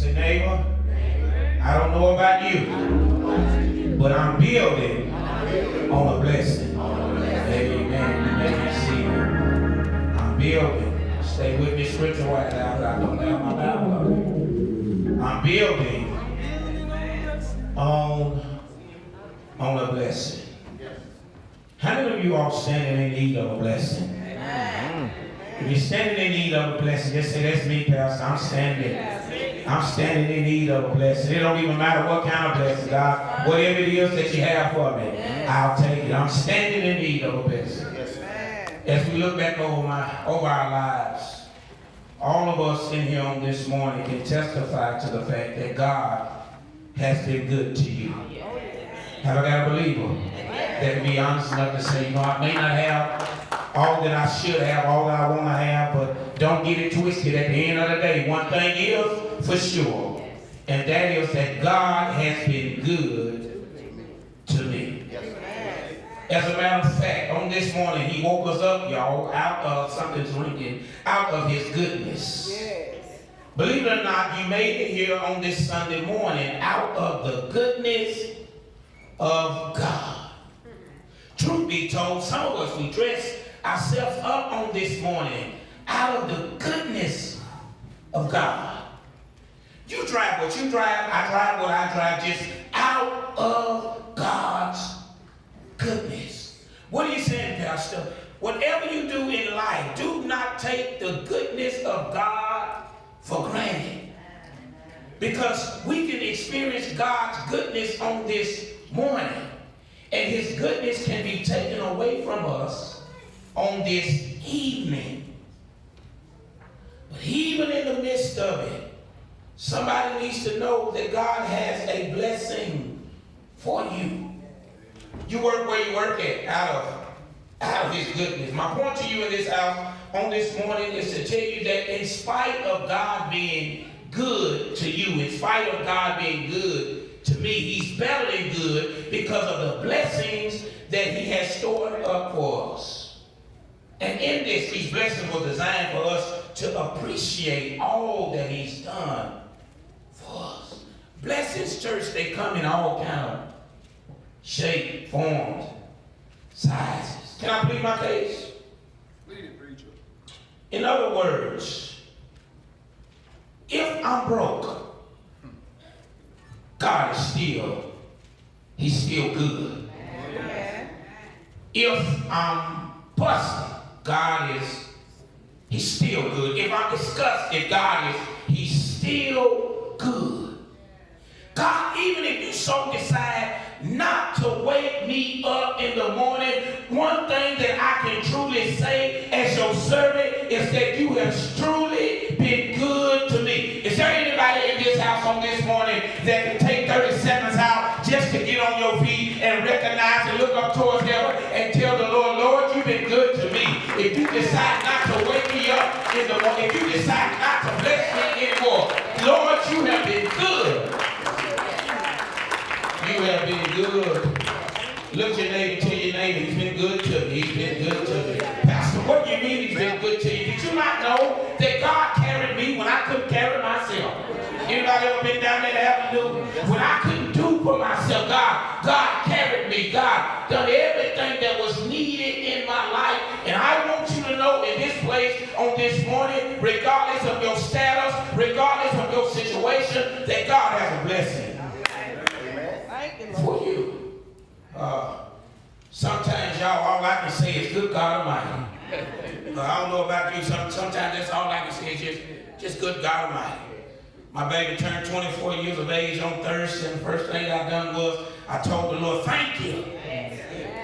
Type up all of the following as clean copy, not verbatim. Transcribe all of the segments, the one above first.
Say, neighbor, I don't know about you, but I'm building on a blessing. Amen. You may be seated. I'm building. Stay with me, scripture white out. I don't have my Bible. I'm building on a blessing. How many of you are standing in need of a blessing? If you're standing in need of a blessing, just say, that's me, Pastor. I'm standing in need of a blessing. It don't even matter what kind of blessing, God. Whatever it is that you have for me, I'll take it. I'm standing in need of a blessing. As we look back over our lives, all of us in here on this morning can testify to the fact that God has been good to you. Have I got a believer that can be honest enough to say, I may not have all that I should have, all that I want to have, but don't get it twisted. At the end of the day, one thing is for sure, and that is that God has been good to me. As a matter of fact, on this morning, he woke us up, y'all, out of something's ringing, out of his goodness. Believe it or not, you made it here on this Sunday morning out of the goodness of God. Truth be told, some of us, we dress ourselves up on this morning out of the goodness of God. You drive what you drive, I drive what I drive, just out of God's goodness. What are you saying, Pastor? Whatever you do in life, do not take the goodness of God for granted. Because we can experience God's goodness on this morning, and his goodness can be taken away from us on this evening. But even in the midst of it, somebody needs to know that God has a blessing for you. You work where you work at out of his goodness. My point to you in this house on this morning is to tell you that in spite of God being good to you, in spite of God being good to me, he's better than good because of the blessings that he has stored up for us. And in this, these blessings were designed for us to appreciate all that he's done for us. Blessings, church, they come in all kind of shape, forms, sizes. Can I plead my case? Plead it, preacher. In other words, if I'm broke, God is he's still good. Yeah. If I'm busted, he's still good. If I'm disgusted, he's still good. God, even if you so decide not to wake me up in the morning, one thing that I can truly say as your servant is that you have truly been good to me. Is there anybody in this house on this morning that can take 30 seconds out just to get on your feet and recognize and look up towards heaven and tell the Lord, Lord, you've been good to me. If you decide not to wake me up in the morning, if you decide not to bless me anymore, Lord, you have been good. You have been good. Look your neighbor, tell your neighbor, he's been good to me. He's been good to me. Pastor, what do you mean he's been good to you? Did you not know that God carried me when I couldn't carry myself? Anybody ever been down that avenue? When I couldn't do for myself, God carried me. God done everything that was needed in my life. And I want you to know in this place on this morning, regardless of your status, regardless of your situation, that God has a blessing for you. Sometimes, y'all, all I can say is good God Almighty. I don't know about you. Sometimes that's all I can say is just good God Almighty. My baby turned 24 years of age on Thursday, and the first thing I done was I told the Lord, thank you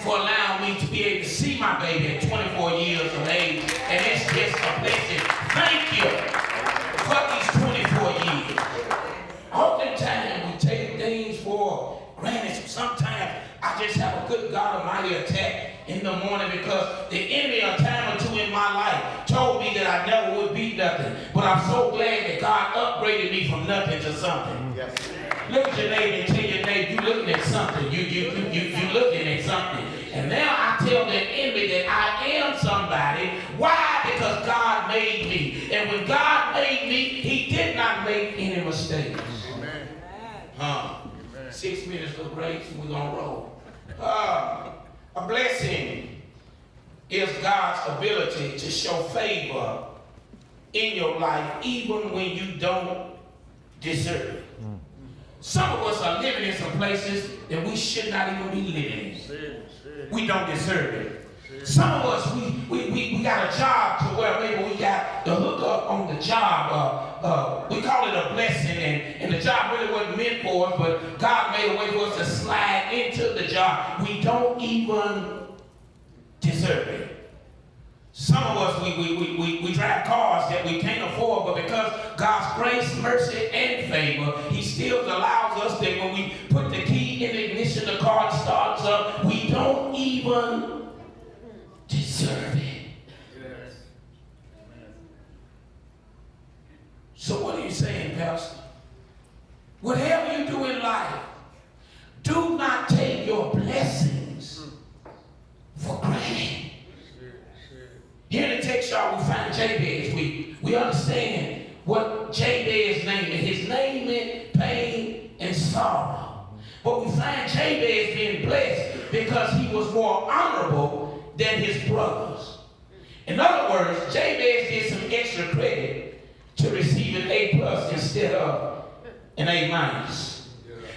for allowing me to be able to see my baby at 24 years of age. And it's just a blessing. Thank you for these 24 years. Oftentimes we take things for granted. Sometimes I just have a good God Almighty attack in the morning because the enemy a time or two in my life told me that I never would be nothing. But I'm so glad that God upgraded me from nothing to something. Yes. Look at your neighbor and tell your neighbor, you looking at something. You looking at something. And now I tell the enemy that I am somebody. Why? Because God made me. And when God made me, he did not make any mistakes. stage. Amen. 6 minutes of grace and we're going to roll. A blessing is God's ability to show favor in your life even when you don't deserve it. Some of us are living in some places that we should not even be living in. We don't deserve it. Some of us, we got a job to where maybe we got the hookup on the job. We call it a blessing, and the job really wasn't meant for us, but God made a way for us to slide into the job. We don't even deserve it. Some of us, we drive cars that we can't afford, but because God's grace, mercy, and favor, He still allows us that when we put the key in the ignition, the car starts up. We don't even deserve it. Yes. So what are you saying, Pastor? Whatever you do in life, do not take your blessings for granted. Here in the text, y'all, we find Jabez. We understand what Jabez's name is. His name meant pain and sorrow. But we find Jabez being blessed because he was more honorable than his brothers. In other words, Jabez did some extra credit to receive an A+ instead of an A-.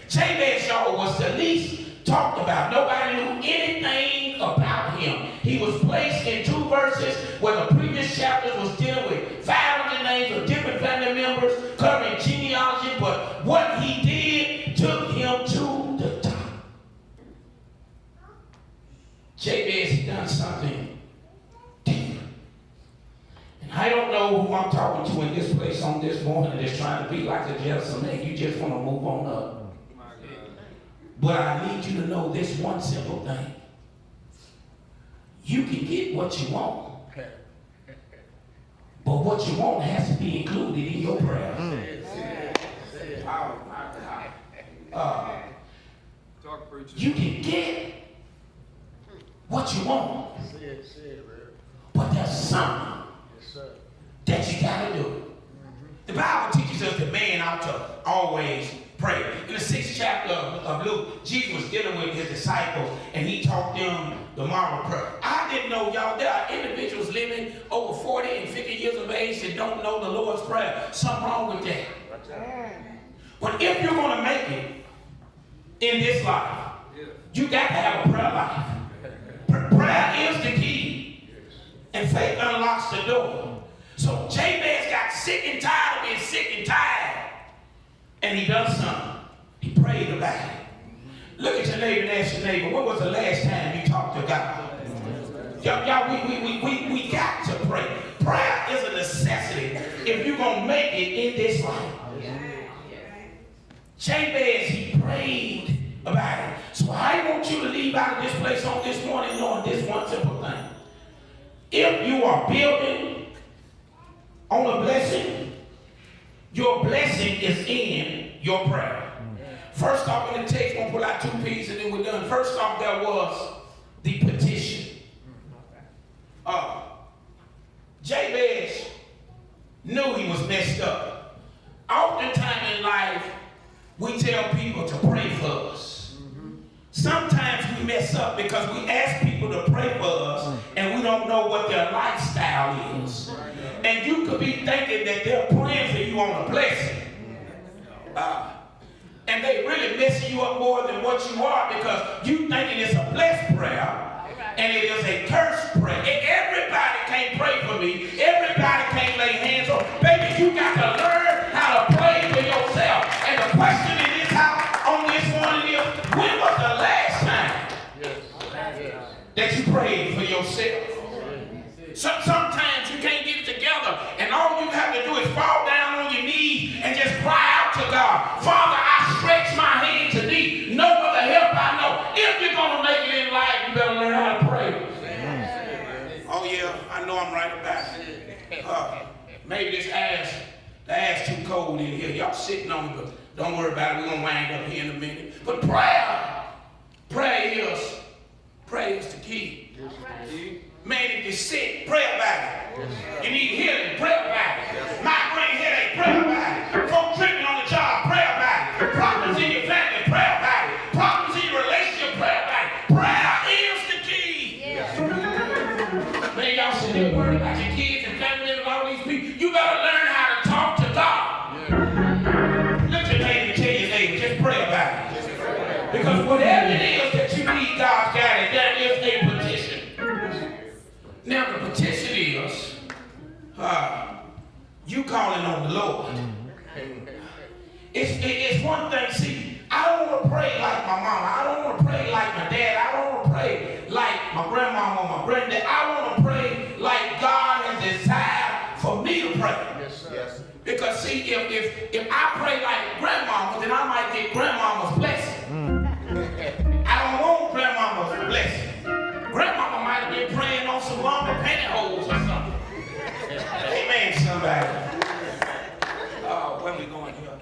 Jabez, y'all, was the least talked about. Nobody knew anything about him. He was placed in 2 verses where the previous chapters was dealing with 500 names of different family members covering genealogy, but what he did took him to the top. Jabez done something different. And I don't know who I'm talking to in this place on this morning that's trying to be like a Gethsemane. You just want to move on up. But I need you to know this one simple thing. You can get what you want. But what you want has to be included in your prayer. You can get what you want. But there's something that you got to do. The Bible teaches us that man ought to always pray. In the 6th chapter of Luke, Jesus was dealing with his disciples and he taught them the model prayer. I didn't know, y'all, there are individuals living over 40 and 50 years of age that don't know the Lord's Prayer. Something wrong with that. But if you're going to make it in this life, you got to have a prayer life. Prayer is the key. And faith unlocks the door. So Jabez got sick and tired of being sick and tired. And he done something. He prayed about it. Look at your neighbor and ask your neighbor, when was the last time you talked to God? Y'all, we got to pray. Prayer is a necessity if you're going to make it in this life. Jabez, he prayed about it. So I want you to leave out of this place on this morning knowing this one simple thing. If you are building on a blessing, your blessing is in your prayer. First off, in the text, we'll pull out 2 pieces and then we're done. First off, there was the petition. Jabez knew he was messed up. Oftentimes in life, we tell people to pray for us. Sometimes we mess up because we ask people to pray for us and we don't know what their lifestyle is. And you could be thinking that they're praying for you on a blessing. And they really messing you up more than what you are because you thinking it's a blessed prayer and it is a cursed prayer. Everybody can't pray for me. Everybody can't lay hands on. Baby, you got to learn how to pray for yourself. And the question in this house on this morning is, when was the last time that you prayed for yourself? Sometimes you can't get it together and all you have to do is fall down on your knees and just cry out to God. Father, I stretch my hand to thee. No other help I know. If you're going to make it in life, you better learn how to pray. Oh yeah, I know I'm right about it. Maybe this the ass too cold in here. Y'all sitting on it, but don't worry about it. We're going to wind up here in a minute. But prayer is the key. Man, if you're sick, pray about it. You need healing, pray about it. Migraine headache, pray about it. Folks tripping on the job. calling on the Lord. It's one thing, see, I don't want to pray like my mama. I don't want to pray like my dad. I don't want to pray like my grandmama or my granddad. I want to pray like God has desired for me to pray. Yes, sir. Yes. Because see, if I pray like grandmama, then I might get grandmama's blessing. I don't want grandmama's blessing. Grandmama might have been praying on some lumber pantyhose or something. Amen, somebody. Where we going here?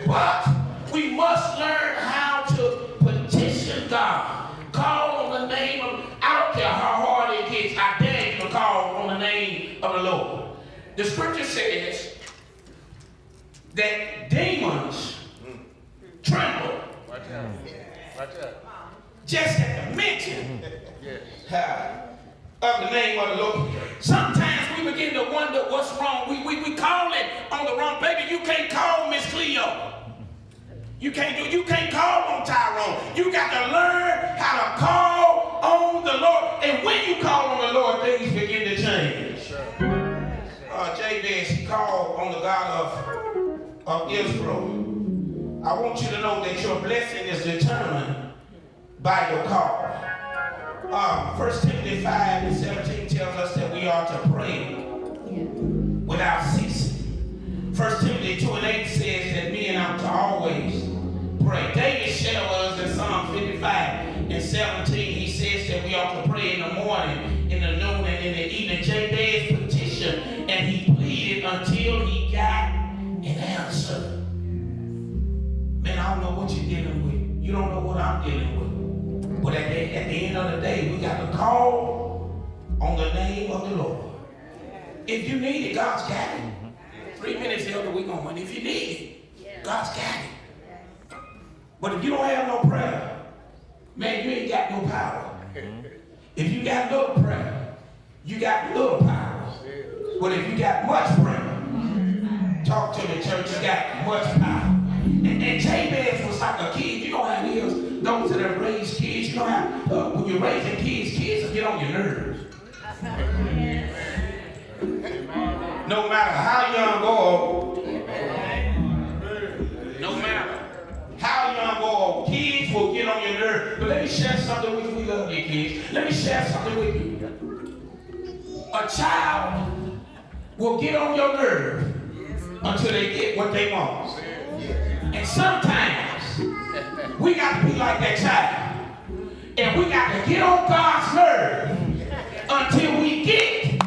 But we must learn how to petition God. Call on the name of, I don't care how hard it gets, I dare you to call on the name of the Lord. The scripture says that demons tremble. Watch out. Watch out. Just at the mention of the name of the Lord. Sometimes we begin to wonder what's wrong. We call it on the wrong. Baby, you can't call Miss Cleo. You can't call on Tyrone. You got to learn how to call on the Lord. And when you call on the Lord, things begin to change. Jabez, he called on the God of Israel. I want you to know that your blessing is determined by your call. 1 Timothy 5:17 tells us that we are to pray without ceasing. 1 Timothy 2:8 says that men are to always pray. David shared with us in Psalm 55:17. He says that we are to pray in the morning, in the noon, and in the evening. Jabez petitioned and he pleaded until he got an answer. Man, I don't know what you're dealing with. You don't know what I'm dealing with. But at the end of the day, we got to call on the name of the Lord. If you need it, God's got it. 3 minutes, Elder, we going. If you need it, God's got it. But if you don't have no prayer, man, you ain't got no power. If you got little prayer, you got little power. But if you got much prayer, talk to the church, you got much power. And Jabez was like a kid. You know how it is. Those that have raised kids, you know how when you're raising kids will get on your nerves. No matter how young or old, no matter how young or old, kids will get on your nerves. But let me share something with you. We love you, kids. Let me share something with you. A child will get on your nerve until they get what they want. And sometimes we got to be like that child. And we got to get on God's nerve until we get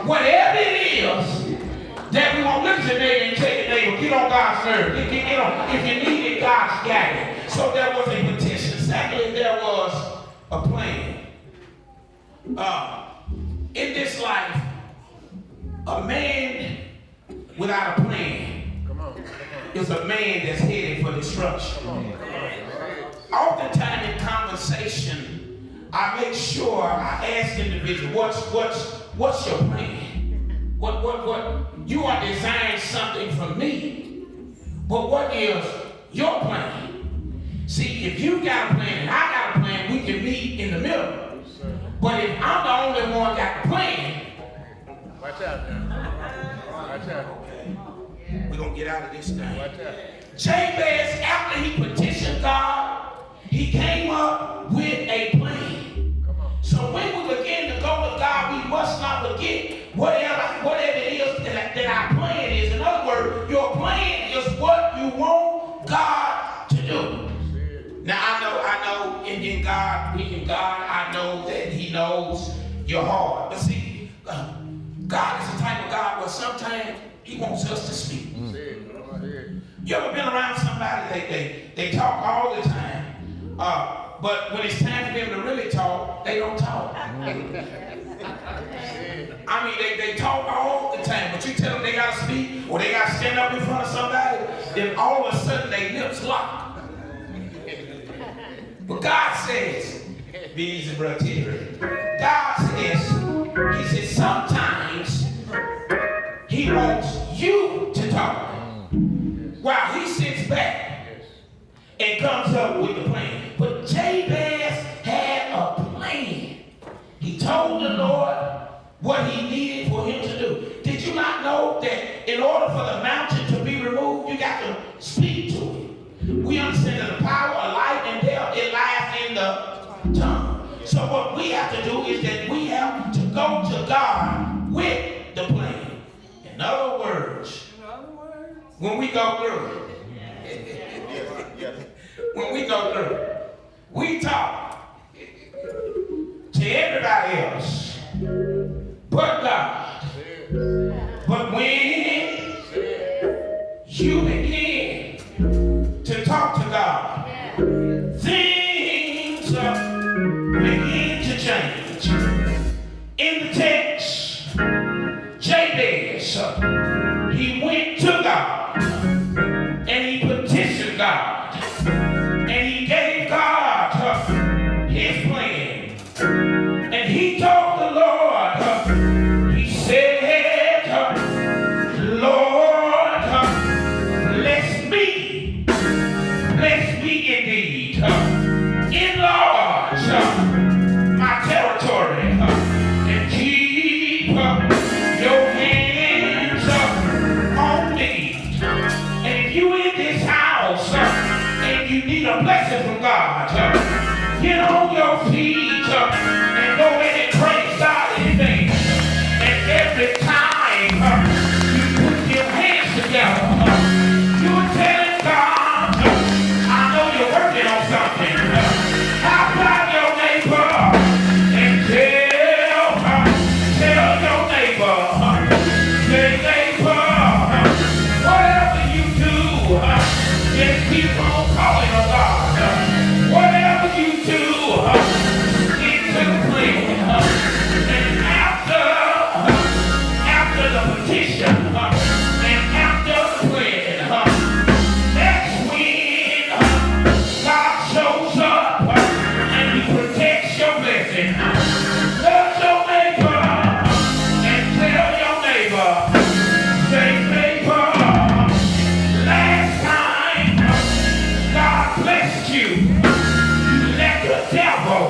whatever it is that we want. Look at your neighbor and take your neighbor. Get on God's nerve. Get on. If you need it, God's got it. So there was a petition. Secondly, there was a plan. In this life, a man without a plan is a man that's headed for destruction. Oftentimes in conversation, I make sure I ask the individual, what's your plan? What you are designing something for me, but what is your plan? See, if you got a plan and I got a plan, we can meet in the middle. But if I'm the only one got the plan, watch out now. Watch out. We're going to get out of this thing. Jabez, after he petitioned God, he came up with a plan. So when we begin to go to God, we must not forget whatever it is that our plan is. In other words, your plan is what you want God to do. Now, I know in God, I know that he knows your heart. But see, God is the type of God where sometimes he wants us to speak. You ever been around somebody, they talk all the time, but when it's time for them to really talk, they don't talk. I mean, they talk all the time, but you tell them they got to speak or they got to stand up in front of somebody, then all of a sudden their lips lock. But God says, be easy, brother Terry. God says, he says, sometimes he wants you to talk while he sits back and comes up with the plan. But Jabez had a plan. He told the Lord what he needed for him to do. Did you not know that in order for the mountain to be removed, you got to speak to it. We understand that the power of life and death, it lies in the tongue. So what we have to do is that we have to go to God with the plan. In other words, when we go through, we talk to everybody else but God. But when you begin to talk to God, things begin to change. In the text, Jabez, he went to God and he petitioned God and he gave God his plan. And he told the Lord, he said, Lord, bless me indeed. Enlarge my territory and keep your hands on me. And if you in this house and you need a blessing from God, get on your feet and go ahead and praise God in vain. And every time you put your hands together, you're telling God, I know you're working on something. How about your neighbor and tell your neighbor, say neighbor, whatever you do, just keep on calling on God. Whatever you do, stick to the plan. And after the petition, and after the plan, that's when God shows up and he protects your blessing. Love your neighbor and tell your neighbor, say neighbor, last time God blessed you, you let the devil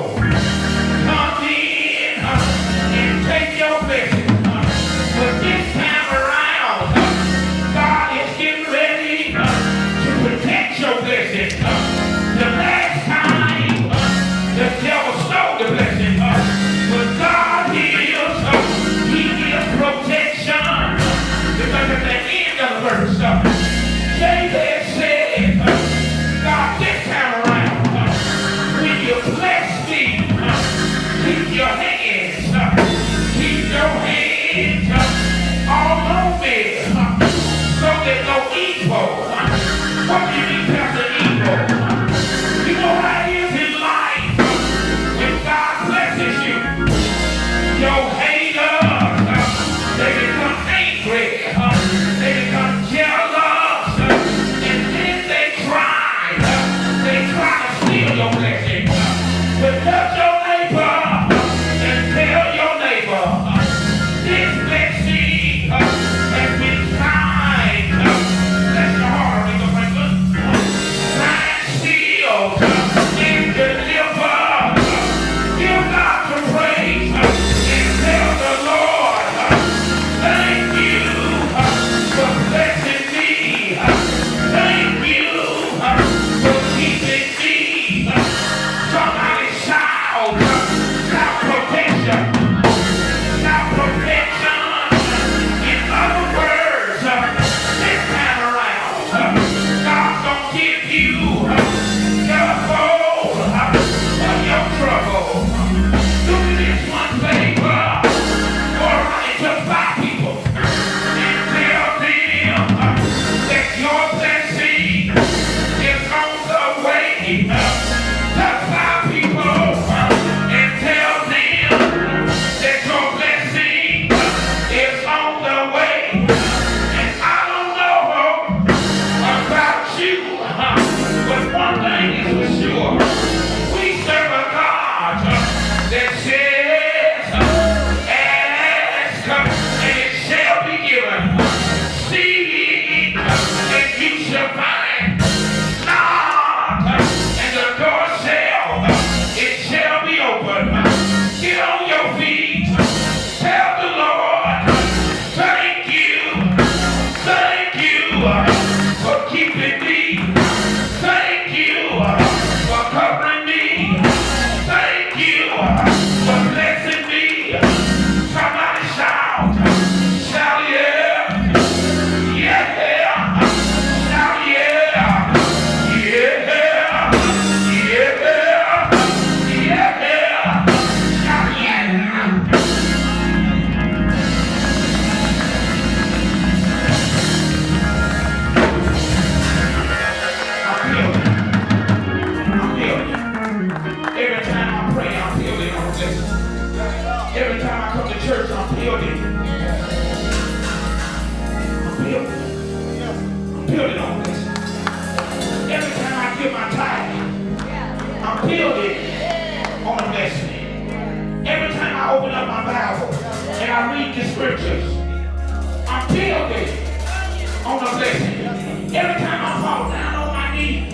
come in and take your blessing. But this time around, God is getting ready to protect your blessing. The last time, the devil stole the blessing. But God heals, he gives protection. Because at the end of the verse, Jabez said, God, this time around, when you bless me, keep your hands all on me, so there's no evil. What do you mean, Pastor, evil? You know how it is in life. When God blesses you, your haters, they become angry, they become jealous, and then they try to steal your blessing. But love your neighbor and tell your neighbor, this blessing has been signed. That's the heart of the finger. Signed, sealed, and delivered. Give God the praise and tell the Lord, thank you for blessing me. Thank you for keeping me. Somebody shout protection. Shout protection. In other words, this time around, God's gonna give you double of your trouble. Do this one favor. Go around and just buy people and tell them that your blessing is on the way. Just buy people and tell them that your blessing is on the way. And I don't know about you, but one thing is for sure. We serve a God that says, ask and it shall be given. Seek and you shall find. Knock and the the scriptures. I'm building on the blessing. Every time I fall down on my knees,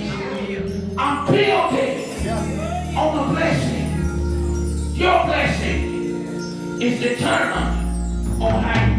I'm building on the blessing. Your blessing is determined on how you